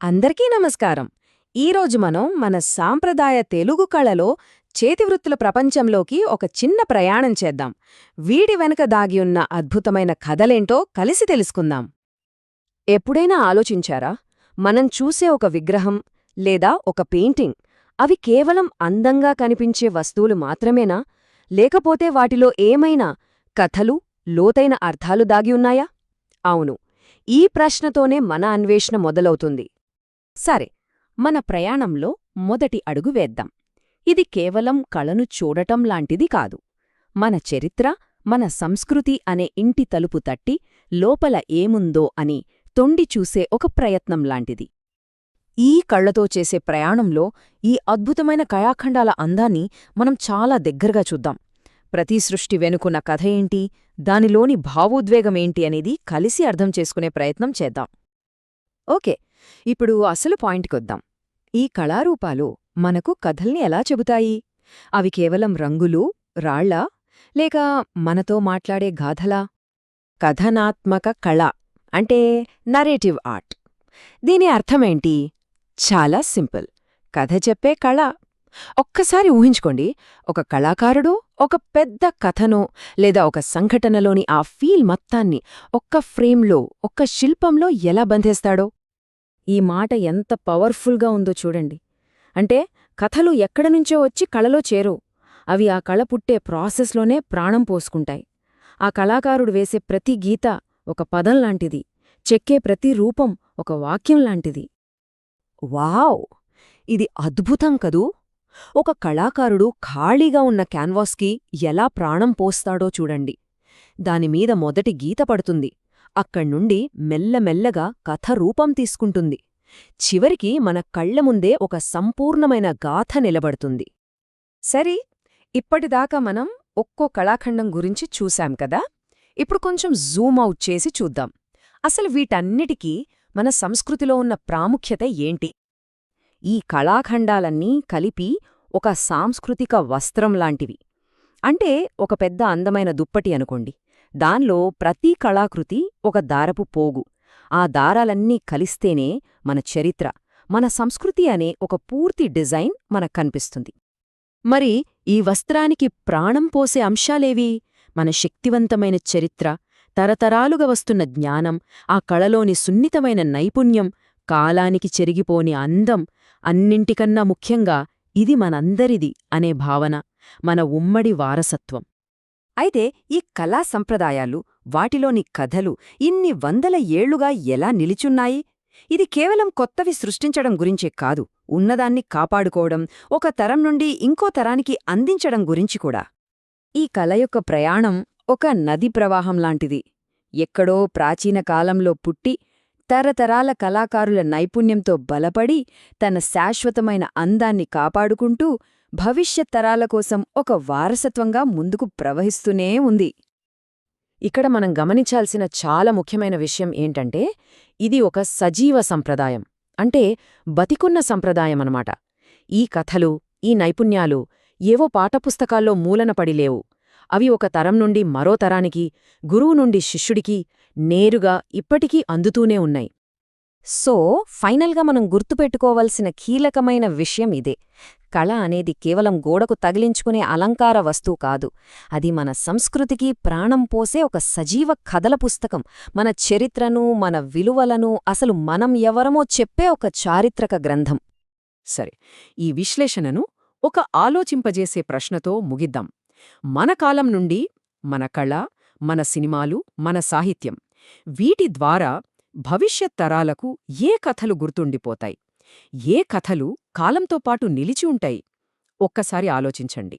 అందరికీ నమస్కారం. ఈరోజు మనం మన సాంప్రదాయ తెలుగు కళలో చేతివృత్తుల ప్రపంచంలోకి ఒక చిన్న ప్రయాణం చేద్దాం. వీటి వెనుక దాగి ఉన్న అద్భుతమైన కథలేంటో కలిసి తెలుసుకుందాం. ఎప్పుడైనా ఆలోచించారా? మనం చూసే ఒక విగ్రహం లేదా ఒక పెయింటింగ్ అవి కేవలం అందంగా కనిపించే వస్తువులు మాత్రమేనా? లేకపోతే వాటిలో ఏమైనా కథలు, లోతైన అర్థాలు దాగి ఉన్నాయా? అవును, ఈ ప్రశ్నతోనే మన అన్వేషణ మొదలవుతుంది. సరే, మన ప్రయాణంలో మొదటి అడుగు వేద్దాం. ఇది కేవలం కళను చూడటం లాంటిది కాదు. మన చరిత్ర, మన సంస్కృతి అనే ఇంటి తలుపు తట్టి లోపల ఏముందో అని తొండి చూసే ఒక ప్రయత్నం లాంటిది. ఈ కళ్లతో చేసే ప్రయాణంలో ఈ అద్భుతమైన కళాఖండాల అందాన్ని మనం చాలా దగ్గరగా చూద్దాం. ప్రతి సృష్టి వెనుకున్న కథ ఏంటి, దానిలోని భావోద్వేగమేంటి అనేది కలిసి అర్థం చేసుకునే ప్రయత్నం చేద్దాం. ఓకే, ఇప్పుడు అసలు పాయింట్కొద్దాం. ఈ కళారూపాలు మనకు కథల్ని ఎలా చెబుతాయి? అవి కేవలం రంగులు, రాళ్లా, లేక మనతో మాట్లాడే గాథలా? కథనాత్మక కళ అంటే నరేటివ్ ఆర్ట్. దీని అర్థమేంటి? చాలా సింపుల్. కథ చెప్పే కళ. ఒక్కసారి ఊహించుకోండి, ఒక కళాకారుడు ఒక పెద్ద కథనో లేదా ఒక సంఘటనలోని ఆ ఫీల్ మొత్తాన్ని ఒక్క ఫ్రేమ్లో, ఒక్క శిల్పంలో ఎలా బంధేస్తాడో. ఈ మాట ఎంత పవర్ఫుల్గా ఉందో చూడండి. అంటే కథలు ఎక్కడనుంచో వచ్చి కళలో చేరో, అవి ఆ కళ పుట్టే ప్రాసెస్లోనే ప్రాణం పోసుకుంటాయి. ఆ కళాకారుడు వేసే ప్రతి గీత ఒక పదం లాంటిది, చెక్కే ప్రతి రూపం ఒక వాక్యం లాంటిది. వావ్! ఇది అద్భుతం కదూ! ఒక కళాకారుడు ఖాళీగా ఉన్న క్యాన్వాస్కి ఎలా ప్రాణం పోస్తాడో చూడండి. దానిమీద మొదటి గీత పడుతుంది. అక్కడ్నుండి మెల్లమెల్లగా కథ రూపం తీసుకుంటుంది. చివరికి మన కళ్ల ముందే ఒక సంపూర్ణమైన గాథ నిలబడుతుంది. సరే, ఇప్పటిదాకా మనం ఒక్కో కళాఖండం గురించి చూశాం కదా. ఇప్పుడు కొంచెం జూమ్ అవుట్ చేసి చూద్దాం. అసలు వీటన్నిటికీ మన సంస్కృతిలో ఉన్న ప్రాముఖ్యత ఏంటి? ఈ కళాఖండాలన్నీ కలిపి ఒక సాంస్కృతిక వస్త్రం లాంటివి. అంటే ఒక పెద్ద అందమైన దుప్పటి అనుకోండి. దాన్లో ప్రతి కళాకృతి ఒక దారపు పోగు. ఆ దారాలన్నీ కలిస్తేనే మన చరిత్ర, మన సంస్కృతి అనే ఒక పూర్తి డిజైన్ మనకు కనిపిస్తుంది. మరి ఈ వస్త్రానికి ప్రాణం పోసే అంశాలేవి? మన శక్తివంతమైన చరిత్ర, తరతరాలుగా వస్తున్న జ్ఞానం, ఆ కళలోని సున్నితమైన నైపుణ్యం, కాలానికి చెరిగిపోని అందం, అన్నింటికన్నా ముఖ్యంగా ఇది మనందరిది అనే భావన, మన ఉమ్మడి వారసత్వం. అయితే ఈ కళా సంప్రదాయాలు, వాటిలోని కథలు ఇన్ని వందల ఏళ్లుగా ఎలా నిలిచున్నాయి? ఇది కేవలం కొత్తవి సృష్టించడం గురించే కాదు, ఉన్నదాన్ని కాపాడుకోవడం, ఒక తరం నుండి ఇంకో తరానికి అందించడం గురించి కూడా. ఈ కళ యొక్క ప్రయాణం ఒక నదీ ప్రవాహం లాంటిది. ఎక్కడో ప్రాచీన కాలంలో పుట్టి, తరతరాల కళాకారుల నైపుణ్యంతో బలపడి, తన శాశ్వతమైన అందాన్ని కాపాడుకుంటూ భవిష్యత్ తరాల కోసం ఒక వారసత్వంగా ముందుకు ప్రవహిస్తూనే ఉంది. ఇక్కడ మనం గమనించాల్సిన చాలా ముఖ్యమైన విషయం ఏంటంటే, ఇది ఒక సజీవ సంప్రదాయం. అంటే బతికున్న సంప్రదాయమనమాట. ఈ కథలు, ఈ నైపుణ్యాలు ఏవో పాఠపుస్తకాల్లో మూలనపడిలేవు. అవి ఒక తరం నుండి మరో తరానికి, గురువు నుండి శిష్యుడికి నేరుగా ఇప్పటికీ అందుతూనే ఉన్నాయి. సో ఫైనల్గా మనం గుర్తుపెట్టుకోవలసిన కీలకమైన విషయం ఇదే. కళ అనేది కేవలం గోడకు తగిలించుకునే అలంకార వస్తువు కాదు. అది మన సంస్కృతికి ప్రాణం పోసే ఒక సజీవ కథల పుస్తకం. మన చరిత్రను, మన విలువలను, అసలు మనం ఎవరమో చెప్పే ఒక చారిత్రక గ్రంథం. సరే, ఈ విశ్లేషణను ఒక ఆలోచింపజేసే ప్రశ్నతో ముగిద్దాం. మన కాలం నుండి మన కళ, మన సినిమాలు, మన సాహిత్యం, వీటి ద్వారా భవిష్యత్ తరాలకు ఏ కథలు గుర్తుండిపోతాయి? ఏ కథలు కాలంతో పాటు నిలిచి ఉంటాయి? ఒక్కసారి ఆలోచించండి.